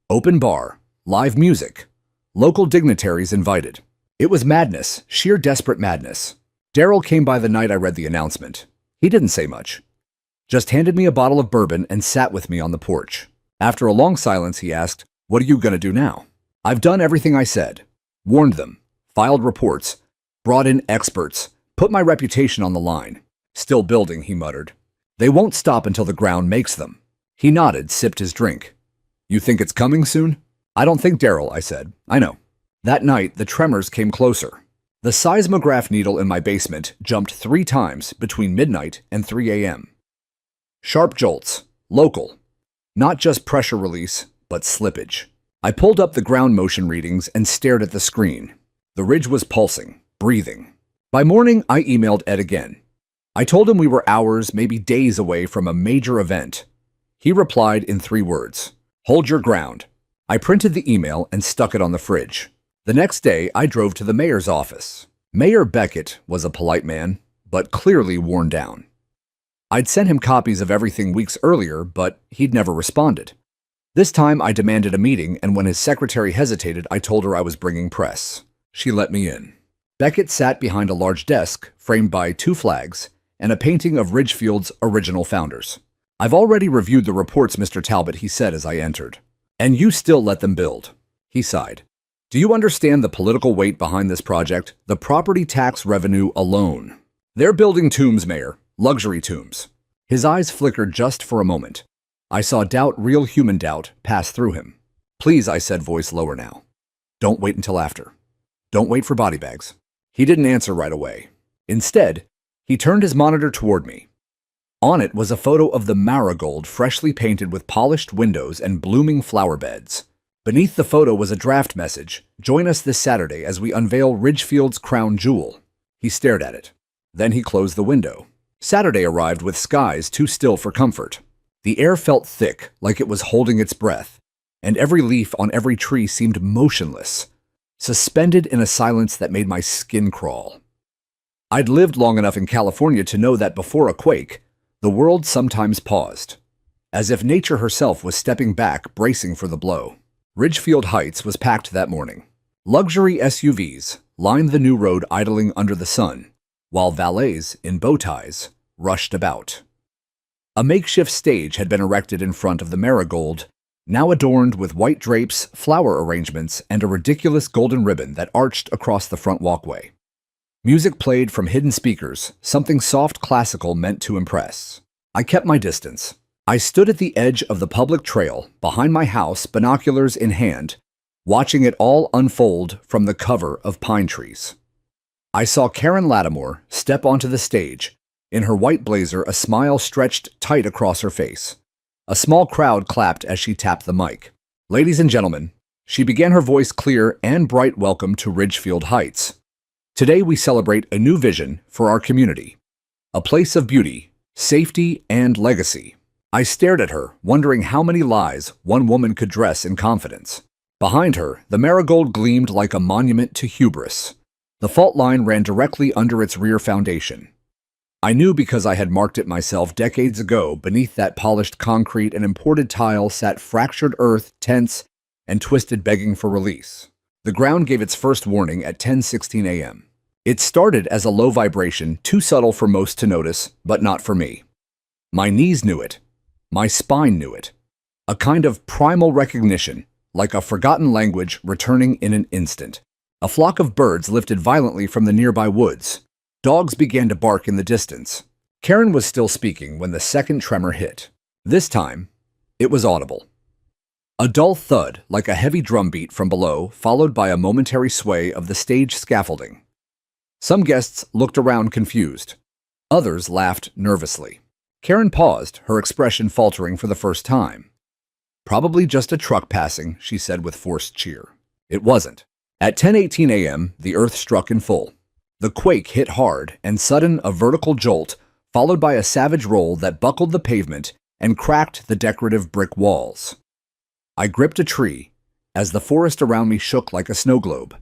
Open bar, live music, local dignitaries invited. It was madness, sheer desperate madness. Daryl came by the night I read the announcement. He didn't say much. Just handed me a bottle of bourbon and sat with me on the porch. After a long silence, he asked, "What are you going to do now?" "I've done everything I said. Warned them, filed reports, brought in experts, put my reputation on the line." "Still building," he muttered. "They won't stop until the ground makes them." He nodded, sipped his drink. "You think it's coming soon?" "I don't think, Daryl," I said. "I know." That night, the tremors came closer. The seismograph needle in my basement jumped 3 times between midnight and 3 a.m. Sharp jolts, local. Not just pressure release, but slippage. I pulled up the ground motion readings and stared at the screen. The ridge was pulsing, breathing. By morning, I emailed Ed again. I told him we were hours, maybe days away from a major event. He replied in 3 words, "Hold your ground." I printed the email and stuck it on the fridge. The next day, I drove to the mayor's office. Mayor Beckett was a polite man, but clearly worn down. I'd sent him copies of everything weeks earlier, but he'd never responded. This time, I demanded a meeting, and when his secretary hesitated, I told her I was bringing press. She let me in. Beckett sat behind a large desk framed by 2 flags and a painting of Ridgefield's original founders. "I've already reviewed the reports, Mr. Talbot," he said as I entered. "And you still let them build." He sighed. "Do you understand the political weight behind this project? The property tax revenue alone. They're building tombs, Mayor. Luxury tombs." His eyes flickered just for a moment. I saw doubt, real human doubt, pass through him. "Please," I said, voice lower now. "Don't wait until after. Don't wait for body bags." He didn't answer right away. Instead, he turned his monitor toward me. On it was a photo of the Marigold, freshly painted with polished windows and blooming flower beds. Beneath the photo was a draft message: "Join us this Saturday as we unveil Ridgefield's crown jewel." He stared at it. Then he closed the window. Saturday arrived with skies too still for comfort. The air felt thick, like it was holding its breath, and every leaf on every tree seemed motionless, suspended in a silence that made my skin crawl. I'd lived long enough in California to know that before a quake, the world sometimes paused, as if nature herself was stepping back, bracing for the blow. Ridgefield Heights was packed that morning. Luxury SUVs lined the new road idling under the sun, while valets in bow ties rushed about. A makeshift stage had been erected in front of the Marigold, now adorned with white drapes, flower arrangements, and a ridiculous golden ribbon that arched across the front walkway. Music played from hidden speakers, something soft classical meant to impress. I kept my distance. I stood at the edge of the public trail, behind my house, binoculars in hand, watching it all unfold from the cover of pine trees. I saw Karen Lattimore step onto the stage. In her white blazer, a smile stretched tight across her face. A small crowd clapped as she tapped the mic. "Ladies and gentlemen," she began, her voice clear and bright, "welcome to Ridgefield Heights. Today we celebrate a new vision for our community. A place of beauty, safety, and legacy." I stared at her, wondering how many lies one woman could dress in confidence. Behind her, the Marigold gleamed like a monument to hubris. The fault line ran directly under its rear foundation. I knew because I had marked it myself decades ago. Beneath that polished concrete and imported tile sat fractured earth, tense and twisted, begging for release. The ground gave its first warning at 10:16 a.m. It started as a low vibration, too subtle for most to notice, but not for me. My knees knew it. My spine knew it. A kind of primal recognition, like a forgotten language returning in an instant. A flock of birds lifted violently from the nearby woods. Dogs began to bark in the distance. Karen was still speaking when the second tremor hit. This time, it was audible. A dull thud, like a heavy drumbeat from below, followed by a momentary sway of the stage scaffolding. Some guests looked around confused. Others laughed nervously. Karen paused, her expression faltering for the first time. "Probably just a truck passing," she said with forced cheer. It wasn't. At 10:18 a.m., the earth struck in full. The quake hit hard and sudden, a vertical jolt, followed by a savage roll that buckled the pavement and cracked the decorative brick walls. I gripped a tree as the forest around me shook like a snow globe.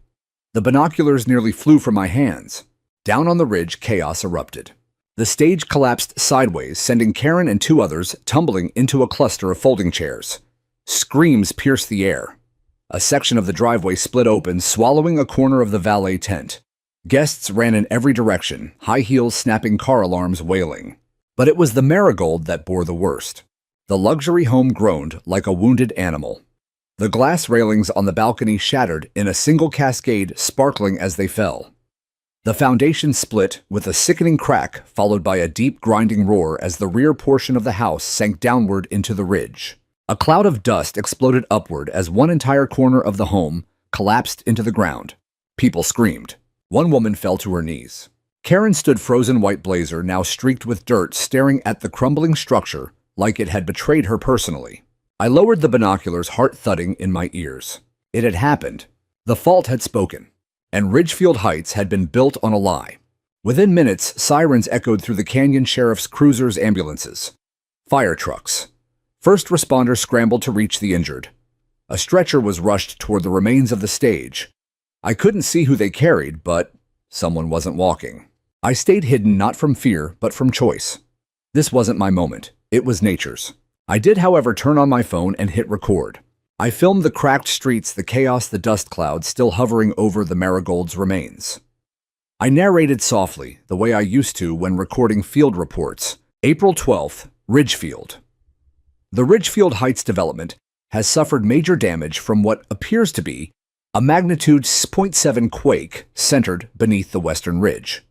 The binoculars nearly flew from my hands. Down on the ridge, chaos erupted. The stage collapsed sideways, sending Karen and 2 others tumbling into a cluster of folding chairs. Screams pierced the air. A section of the driveway split open, swallowing a corner of the valet tent. Guests ran in every direction, high heels snapping, car alarms wailing. But it was the Marigold that bore the worst. The luxury home groaned like a wounded animal. The glass railings on the balcony shattered in a single cascade, sparkling as they fell. The foundation split with a sickening crack, followed by a deep grinding roar as the rear portion of the house sank downward into the ridge. A cloud of dust exploded upward as one entire corner of the home collapsed into the ground. People screamed. One woman fell to her knees. Karen stood, frozen white blazer now streaked with dirt, staring at the crumbling structure like it had betrayed her personally. I lowered the binoculars, heart thudding in my ears. It had happened. The fault had spoken. And Ridgefield Heights had been built on a lie. Within minutes, sirens echoed through the canyon, sheriff's cruisers, ambulances. Fire trucks. First responders scrambled to reach the injured. A stretcher was rushed toward the remains of the stage. I couldn't see who they carried, but someone wasn't walking. I stayed hidden, not from fear, but from choice. This wasn't my moment. It was nature's. I did, however, turn on my phone and hit record. I filmed the cracked streets, the chaos, the dust clouds still hovering over the Marigold's remains. I narrated softly, the way I used to when recording field reports. April 12th, Ridgefield. The Ridgefield Heights development has suffered major damage from what appears to be a magnitude 0.7 quake centered beneath the western ridge.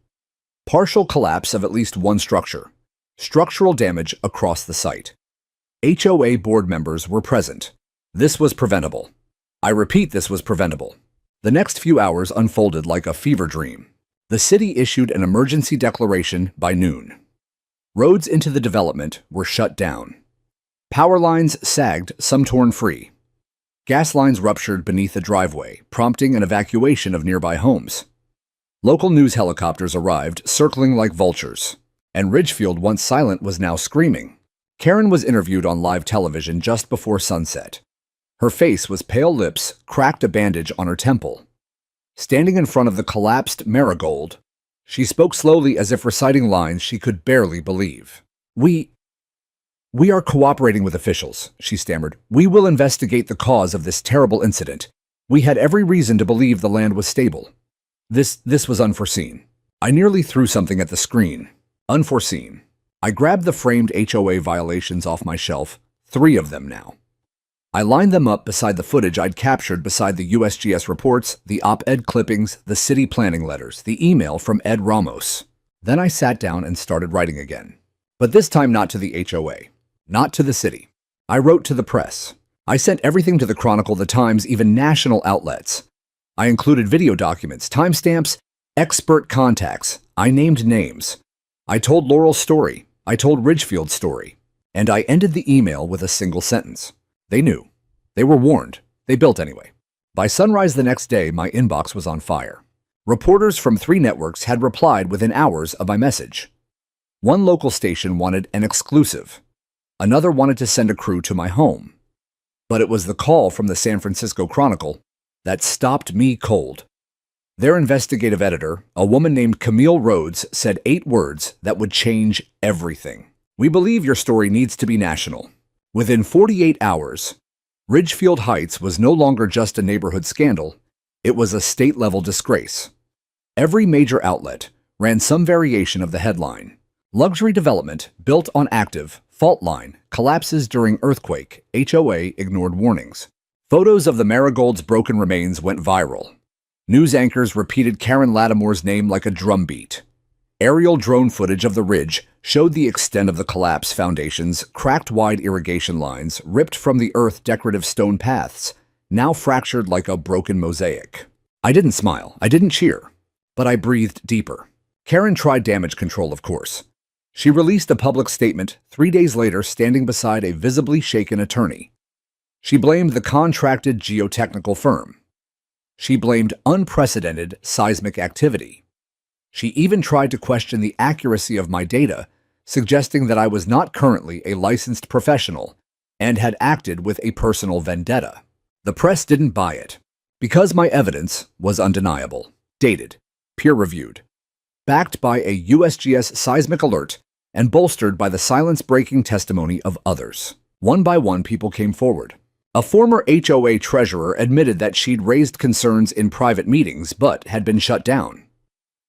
Partial collapse of at least one structure. Structural damage across the site. HOA board members were present. This was preventable. I repeat, this was preventable. The next few hours unfolded like a fever dream. The city issued an emergency declaration by noon. Roads into the development were shut down. Power lines sagged, some torn free. Gas lines ruptured beneath a driveway, prompting an evacuation of nearby homes. Local news helicopters arrived, circling like vultures. And Ridgefield, once silent, was now screaming. Karen was interviewed on live television just before sunset. Her face was pale lips, cracked a bandage on her temple. Standing in front of the collapsed marigold, she spoke slowly as if reciting lines she could barely believe. We are cooperating with officials, she stammered. We will investigate the cause of this terrible incident. We had every reason to believe the land was stable. This was unforeseen. I nearly threw something at the screen. Unforeseen. I grabbed the framed HOA violations off my shelf, 3 of them now. I lined them up beside the footage I'd captured beside the USGS reports, the op-ed clippings, the city planning letters, the email from Ed Ramos. Then I sat down and started writing again. But this time not to the HOA, not to the city. I wrote to the press. I sent everything to the Chronicle, the Times, even national outlets. I included video documents, timestamps, expert contacts. I named names. I told Laurel's story. I told Ridgefield's story. And I ended the email with a single sentence. They knew. They were warned. They built anyway. By sunrise the next day, my inbox was on fire. Reporters from 3 networks had replied within hours of my message. One local station wanted an exclusive. Another wanted to send a crew to my home. But it was the call from the San Francisco Chronicle that stopped me cold. Their investigative editor, a woman named Camille Rhodes, said 8 words that would change everything. We believe your story needs to be national. Within 48 hours, Ridgefield Heights was no longer just a neighborhood scandal, it was a state-level disgrace. Every major outlet ran some variation of the headline. Luxury development built on active, fault line, collapses during earthquake, HOA ignored warnings. Photos of the marigold's broken remains went viral. News anchors repeated Karen Lattimore's name like a drumbeat. Aerial drone footage of the ridge showed the extent of the collapse foundations, cracked wide irrigation lines, ripped from the earth decorative stone paths, now fractured like a broken mosaic. I didn't smile, I didn't cheer, but I breathed deeper. Karen tried damage control, of course. She released a public statement 3 days later, standing beside a visibly shaken attorney. She blamed the contracted geotechnical firm. She blamed unprecedented seismic activity. She even tried to question the accuracy of my data, suggesting that I was not currently a licensed professional and had acted with a personal vendetta. The press didn't buy it, because my evidence was undeniable, dated, peer-reviewed, backed by a USGS seismic alert and bolstered by the silence-breaking testimony of others. One by one, people came forward. A former HOA treasurer admitted that she'd raised concerns in private meetings but had been shut down.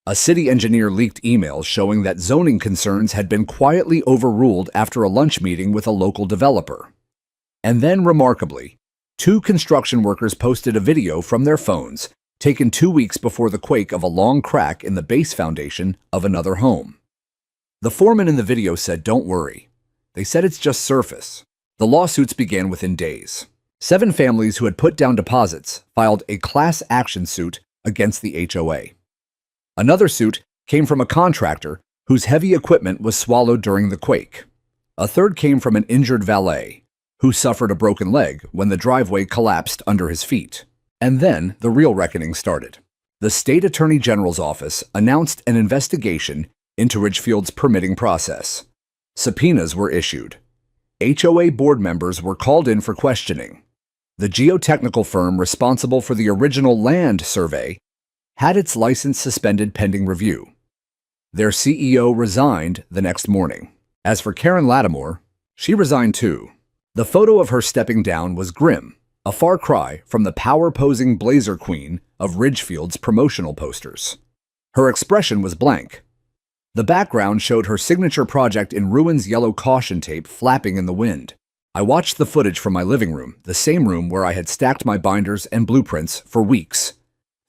A city engineer leaked emails showing that zoning concerns had been quietly overruled after a lunch meeting with a local developer. And then, remarkably, 2 construction workers posted a video from their phones taken 2 weeks before the quake of a long crack in the base foundation of another home. The foreman in the video said, "Don't worry." They said it's just surface. The lawsuits began within days. 7 families who had put down deposits filed a class action suit against the HOA. Another suit came from a contractor whose heavy equipment was swallowed during the quake. A third came from an injured valet who suffered a broken leg when the driveway collapsed under his feet. And then the real reckoning started. The state attorney general's office announced an investigation into Ridgefield's permitting process. Subpoenas were issued. HOA board members were called in for questioning. The geotechnical firm responsible for the original land survey had its license suspended pending review. Their CEO resigned the next morning. As for Karen Lattimore, she resigned too. The photo of her stepping down was grim, a far cry from the power-posing blazer queen of Ridgefield's promotional posters. Her expression was blank. The background showed her signature project in ruins, yellow caution tape flapping in the wind. I watched the footage from my living room, the same room where I had stacked my binders and blueprints for weeks,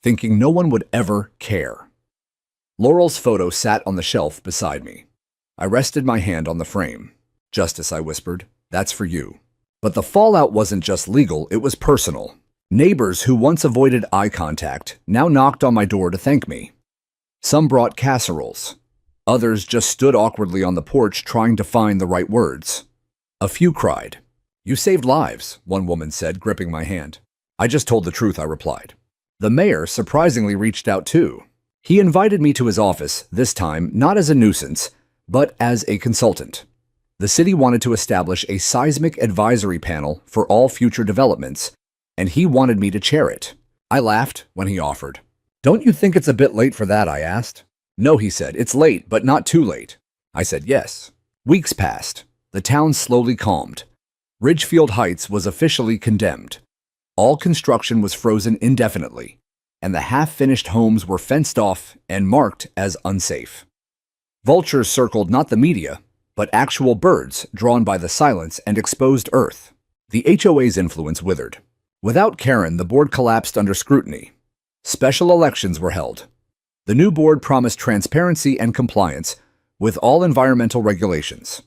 thinking no one would ever care. Laurel's photo sat on the shelf beside me. I rested my hand on the frame. "Justice," I whispered, "that's for you." But the fallout wasn't just legal, it was personal. Neighbors who once avoided eye contact now knocked on my door to thank me. Some brought casseroles. Others just stood awkwardly on the porch trying to find the right words. A few cried. "You saved lives," one woman said, gripping my hand. "I just told the truth," I replied. The mayor surprisingly reached out too. He invited me to his office, this time not as a nuisance, but as a consultant. The city wanted to establish a seismic advisory panel for all future developments, and he wanted me to chair it. I laughed when he offered. "Don't you think it's a bit late for that?" I asked. "No," he said, "it's late, but not too late." I said yes. Weeks passed. The town slowly calmed. Ridgefield Heights was officially condemned. All construction was frozen indefinitely, and the half-finished homes were fenced off and marked as unsafe. Vultures circled not the media, but actual birds drawn by the silence and exposed earth. The HOA's influence withered. Without Karen, the board collapsed under scrutiny. Special elections were held. The new board promised transparency and compliance with all environmental regulations.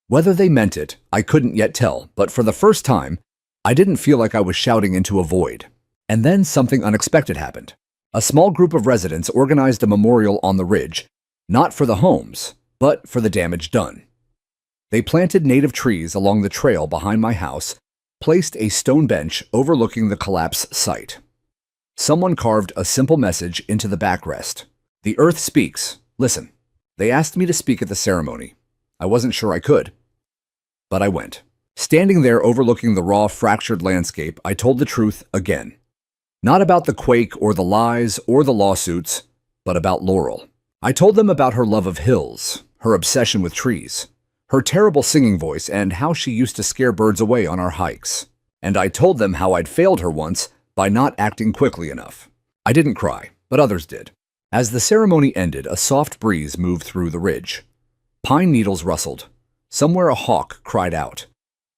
Whether they meant it, I couldn't yet tell, but for the first time, I didn't feel like I was shouting into a void. And then something unexpected happened. A small group of residents organized a memorial on the ridge, not for the homes, but for the damage done. They planted native trees along the trail behind my house, placed a stone bench overlooking the collapse site. Someone carved a simple message into the backrest. "The earth speaks. Listen." They asked me to speak at the ceremony. I wasn't sure I could, but I went. Standing there overlooking the raw, fractured landscape, I told the truth again. Not about the quake or the lies or the lawsuits, but about Laurel. I told them about her love of hills, her obsession with trees, her terrible singing voice, and how she used to scare birds away on our hikes. And I told them how I'd failed her once by not acting quickly enough. I didn't cry, but others did. As the ceremony ended, a soft breeze moved through the ridge. Pine needles rustled. Somewhere a hawk cried out.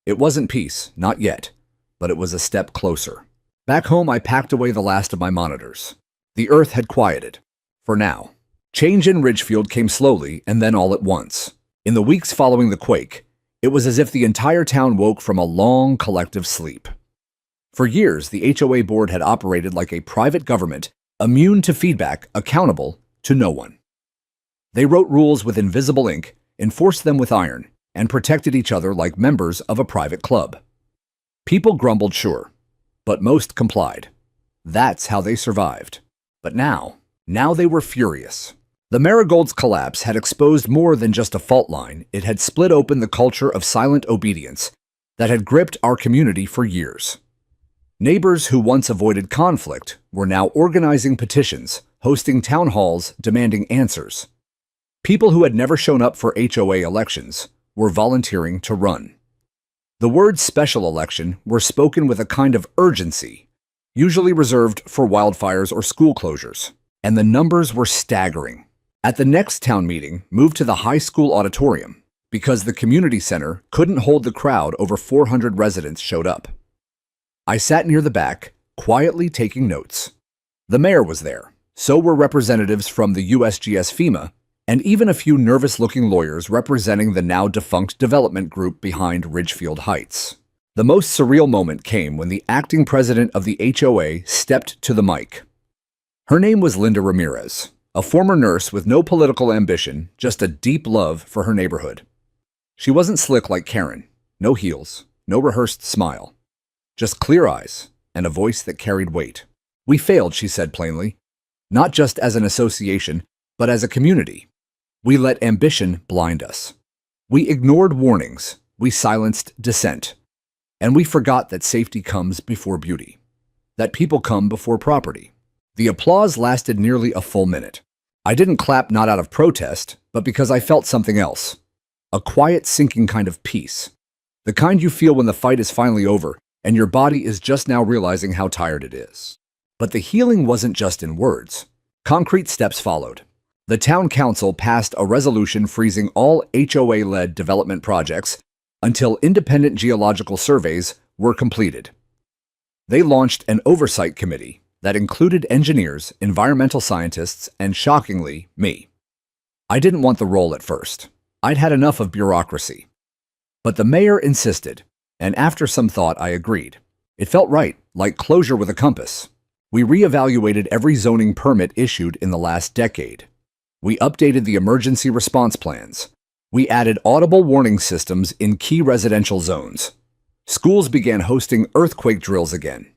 It wasn't peace, not yet, but it was a step closer. Back home, I packed away the last of my monitors. The earth had quieted. For now. Change in Ridgefield came slowly and then all at once. In the weeks following the quake, it was as if the entire town woke from a long collective sleep. For years, the HOA board had operated like a private government, immune to feedback, accountable to no one. They wrote rules with invisible ink, enforced them with iron, and protected each other like members of a private club. People grumbled, sure, but most complied. That's how they survived. But now they were furious. The Marigold's collapse had exposed more than just a fault line. It had split open the culture of silent obedience that had gripped our community for years. Neighbors who once avoided conflict were now organizing petitions, hosting town halls, demanding answers. People who had never shown up for HOA elections were volunteering to run. The words special election were spoken with a kind of urgency, usually reserved for wildfires or school closures, and the numbers were staggering. At the next town meeting, moved to the high school auditorium because the community center couldn't hold the crowd. Over 400 residents showed up. I sat near the back, quietly taking notes. The mayor was there. So were representatives from the USGS FEMA, and even a few nervous-looking lawyers representing the now-defunct development group behind Ridgefield Heights. The most surreal moment came when the acting president of the HOA stepped to the mic. Her name was Linda Ramirez, a former nurse with no political ambition, just a deep love for her neighborhood. She wasn't slick like Karen, no heels, no rehearsed smile, just clear eyes and a voice that carried weight. "We failed," she said plainly, "not just as an association, but as a community. We let ambition blind us. We ignored warnings, we silenced dissent, and we forgot that safety comes before beauty, that people come before property." The applause lasted nearly a full minute. I didn't clap not out of protest, but because I felt something else. A quiet, sinking kind of peace. The kind you feel when the fight is finally over and your body is just now realizing how tired it is. But the healing wasn't just in words. Concrete steps followed. The town council passed a resolution freezing all HOA-led development projects until independent geological surveys were completed. They launched an oversight committee that included engineers, environmental scientists, and shockingly, me. I didn't want the role at first. I'd had enough of bureaucracy. But the mayor insisted, and after some thought, I agreed. It felt right, like closure with a compass. We reevaluated every zoning permit issued in the last decade. We updated the emergency response plans. We added audible warning systems in key residential zones. Schools began hosting earthquake drills again.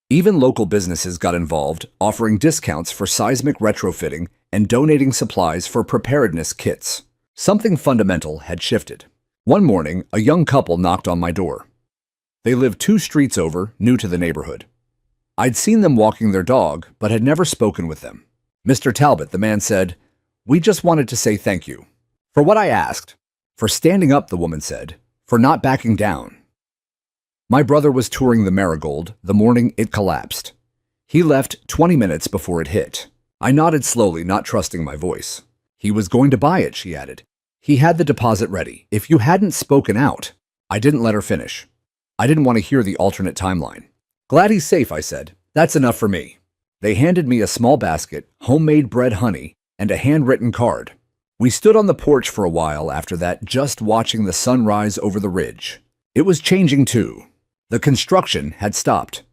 Even local businesses got involved, offering discounts for seismic retrofitting and donating supplies for preparedness kits. Something fundamental had shifted. One morning, a young couple knocked on my door. They lived 2 streets over, new to the neighborhood. I'd seen them walking their dog, but had never spoken with them. "Mr. Talbot," the man said, "we just wanted to say thank you." For what I asked. For standing up, the woman said. For not backing down. My brother was touring the Marigold the morning it collapsed. He left 20 minutes before it hit. I nodded slowly, not trusting my voice. "He was going to buy it," she added. "He had the deposit ready. If you hadn't spoken out." I didn't let her finish. I didn't want to hear the alternate timeline. "Glad he's safe," I said. "That's enough for me." They handed me a small basket, homemade bread honey, and a handwritten card. We stood on the porch for a while after that, just watching the sun rise over the ridge. It was changing too. The construction had stopped.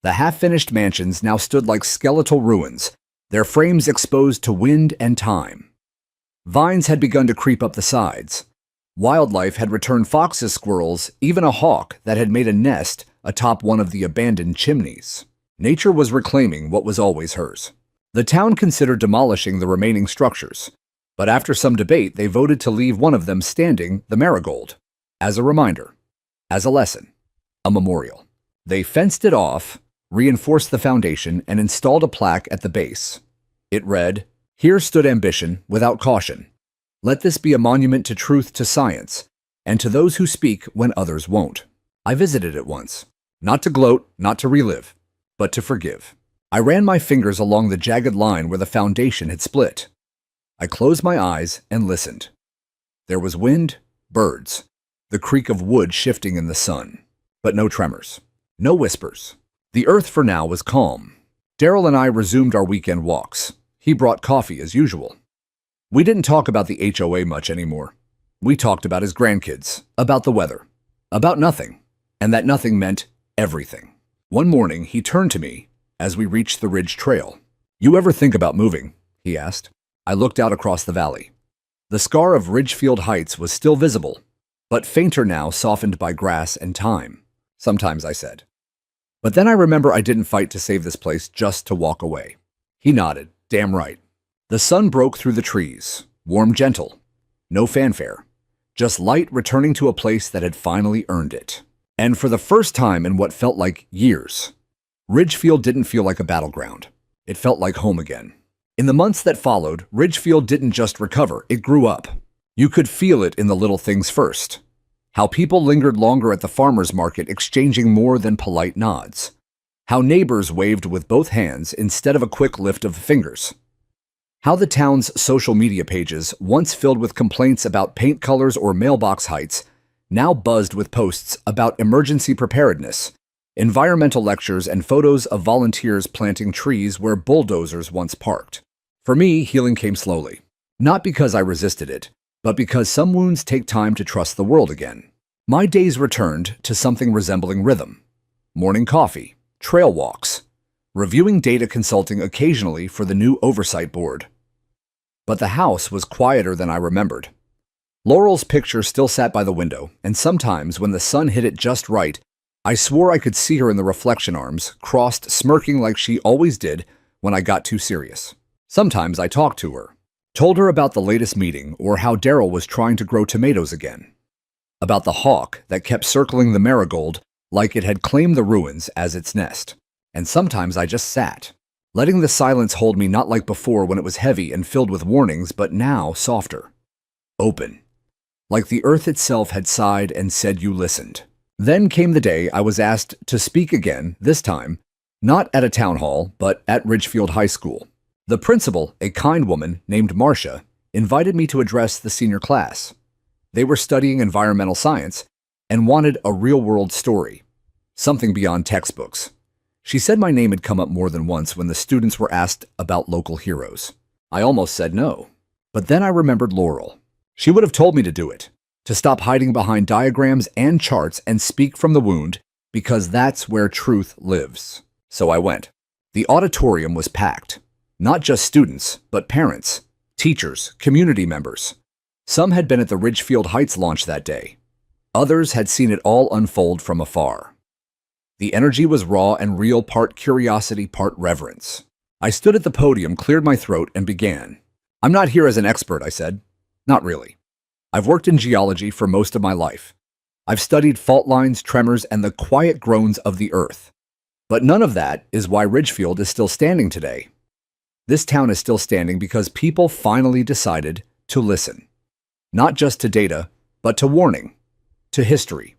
The half-finished mansions now stood like skeletal ruins, their frames exposed to wind and time. Vines had begun to creep up the sides. Wildlife had returned: foxes, squirrels, even a hawk that had made a nest atop one of the abandoned chimneys. Nature was reclaiming what was always hers. The town considered demolishing the remaining structures, but after some debate, they voted to leave one of them standing, the Marigold, as a reminder, as a lesson, a memorial. They fenced it off, reinforced the foundation, and installed a plaque at the base. It read, "Here stood ambition without caution. Let this be a monument to truth, to science, and to those who speak when others won't." I visited it once, not to gloat, not to relive, but to forgive. I ran my fingers along the jagged line where the foundation had split. I closed my eyes and listened. There was wind, birds, the creak of wood shifting in the sun, but no tremors, no whispers. The earth for now was calm. Daryl and I resumed our weekend walks. He brought coffee as usual. We didn't talk about the HOA much anymore. We talked about his grandkids, about the weather, about nothing, and that nothing meant everything. One morning, he turned to me as we reached the ridge trail. "You ever think about moving?" he asked. I looked out across the valley. The scar of Ridgefield Heights was still visible, but fainter now, softened by grass and time. "Sometimes," I said. But then I remember I didn't fight to save this place just to walk away. He nodded. "Damn right." The sun broke through the trees, warm, gentle. No fanfare. Just light returning to a place that had finally earned it. And for the first time in what felt like years, Ridgefield didn't feel like a battleground. It felt like home again. In the months that followed, Ridgefield didn't just recover, it grew up. You could feel it in the little things first. How people lingered longer at the farmer's market, exchanging more than polite nods. How neighbors waved with both hands instead of a quick lift of fingers. How the town's social media pages, once filled with complaints about paint colors or mailbox heights, now buzzed with posts about emergency preparedness, environmental lectures, and photos of volunteers planting trees where bulldozers once parked. For me, healing came slowly. Not because I resisted it, but because some wounds take time to trust the world again. My days returned to something resembling rhythm. Morning coffee, trail walks, reviewing data, consulting occasionally for the new oversight board. But the house was quieter than I remembered. Laurel's picture still sat by the window, and sometimes when the sun hit it just right, I swore I could see her in the reflection arms, crossed, smirking like she always did when I got too serious. Sometimes I talked to her, told her about the latest meeting or how Daryl was trying to grow tomatoes again, about the hawk that kept circling the Marigold like it had claimed the ruins as its nest. And sometimes I just sat, letting the silence hold me, not like before when it was heavy and filled with warnings, but now softer, open, like the earth itself had sighed and said you listened. Then came the day I was asked to speak again, this time, not at a town hall, but at Ridgefield High School. The principal, a kind woman named Marcia, invited me to address the senior class. They were studying environmental science and wanted a real-world story, something beyond textbooks. She said my name had come up more than once when the students were asked about local heroes. I almost said no. But then I remembered Laurel. She would have told me to do it, to stop hiding behind diagrams and charts and speak from the wound, because that's where truth lives. So I went. The auditorium was packed. Not just students, but parents, teachers, community members. Some had been at the Ridgefield Heights launch that day. Others had seen it all unfold from afar. The energy was raw and real, part curiosity, part reverence. I stood at the podium, cleared my throat, and began. I'm not here as an expert, I said. Not really. I've worked in geology for most of my life. I've studied fault lines, tremors, and the quiet groans of the earth. But none of that is why Ridgefield is still standing today. This town is still standing because people finally decided to listen. Not just to data, but to warning, to history,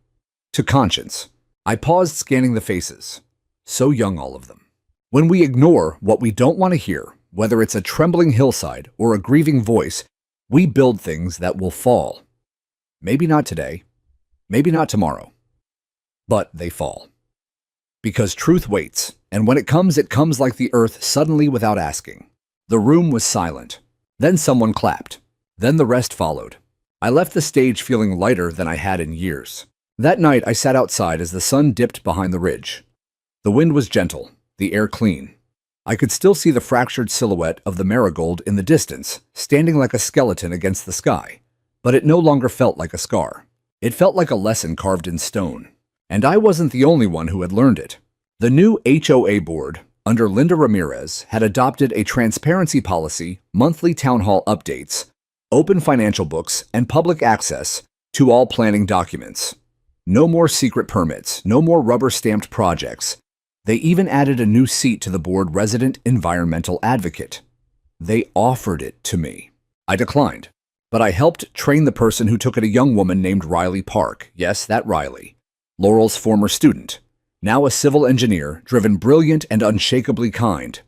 to conscience. I paused, scanning the faces. So young, all of them. When we ignore what we don't want to hear, whether it's a trembling hillside or a grieving voice, we build things that will fall. Maybe not today, maybe not tomorrow, but they fall. Because truth waits, and when it comes like the earth suddenly without asking. The room was silent. Then someone clapped. Then the rest followed. I left the stage feeling lighter than I had in years. That night I sat outside as the sun dipped behind the ridge. The wind was gentle, the air clean. I could still see the fractured silhouette of the marigold in the distance, standing like a skeleton against the sky. But it no longer felt like a scar. It felt like a lesson carved in stone. And I wasn't the only one who had learned it. The new HOA board, under Linda Ramirez, had adopted a transparency policy, monthly town hall updates, open financial books, and public access to all planning documents. No more secret permits, no more rubber-stamped projects. They even added a new seat to the board, resident environmental advocate. They offered it to me. I declined, but I helped train the person who took it, a young woman named Riley Park. Yes, that Riley. Laurel's former student. Now a civil engineer, driven, brilliant, and unshakably kind.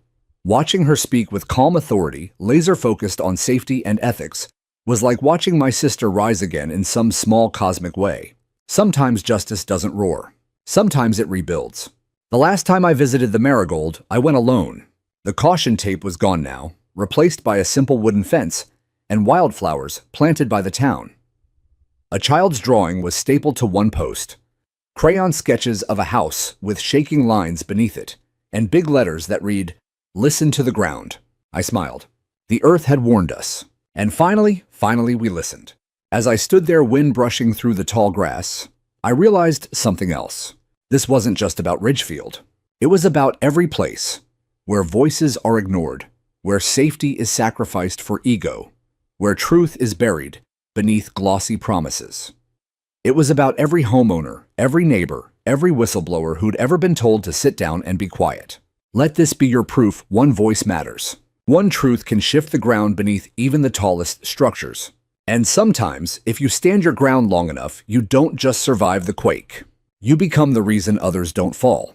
Watching her speak with calm authority, laser-focused on safety and ethics, was like watching my sister rise again in some small cosmic way. Sometimes justice doesn't roar. Sometimes it rebuilds. The last time I visited the Marigold, I went alone. The caution tape was gone now, replaced by a simple wooden fence and wildflowers planted by the town. A child's drawing was stapled to one post. Crayon sketches of a house with shaking lines beneath it, and big letters that read, "Listen to the ground." I smiled. The earth had warned us. And finally we listened. As I stood there, wind brushing through the tall grass, I realized something else. This wasn't just about Ridgefield. It was about every place where voices are ignored, where safety is sacrificed for ego, where truth is buried beneath glossy promises. It was about every homeowner, every neighbor, every whistleblower who'd ever been told to sit down and be quiet. Let this be your proof: one voice matters. One truth can shift the ground beneath even the tallest structures. And sometimes, if you stand your ground long enough, you don't just survive the quake. You become the reason others don't fall.